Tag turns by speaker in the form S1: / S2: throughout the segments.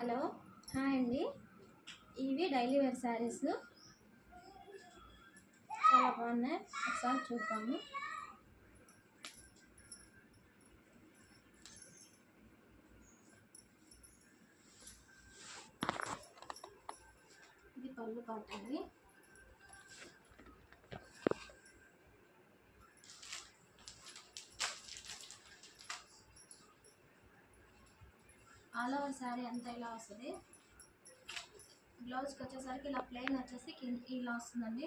S1: Hello, hi అండి. ఇవి daily wear saris చాలా బాగున్నాయి. ఒకసారి చూద్దాము. ఇది పళ్ళు పాట అండి. ఆల్ ఓవర్ శారీ అంతా ఇలా వస్తుంది. బ్లౌజ్కి వచ్చేసరికి ఇలా ప్లెయిన్ వచ్చేసి ఇలా వస్తుందండి.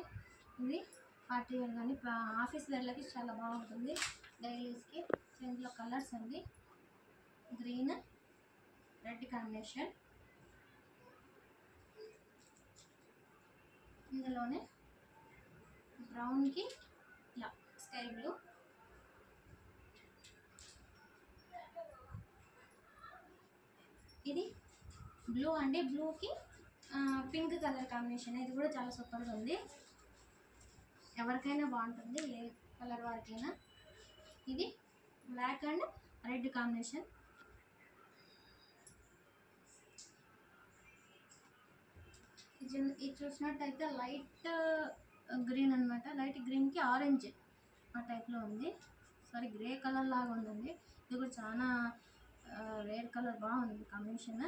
S1: ఇది పార్టీ వేర్ కానీ ఆఫీస్ వేర్లకి చాలా బాగుంటుంది, డైలీస్కి. ఇందులో కలర్స్ అండి, గ్రీన్ రెడ్ కాంబినేషన్, ఇందులోనే బ్రౌన్కి ఇలా స్కై బ్లూ, ఇది బ్లూ అండి. బ్లూకి పింక్ కలర్ కాంబినేషన్. ఇది కూడా చాలా సూపర్గా ఉంది, ఎవరికైనా బాగుంటుంది, ఏ కలర్ వారికైనా. ఇది బ్లాక్ అండ్ రెడ్ కాంబినేషన్. ఇది చూసినట్టయితే లైట్ గ్రీన్ అనమాట. లైట్ గ్రీన్కి ఆరెంజ్ ఆ టైప్లో ఉంది. సారీ, గ్రే కలర్ లాగా ఉందండి. ఇది కూడా చాలా రేర్ కలర్, బాగుంది కాంబినేషన్.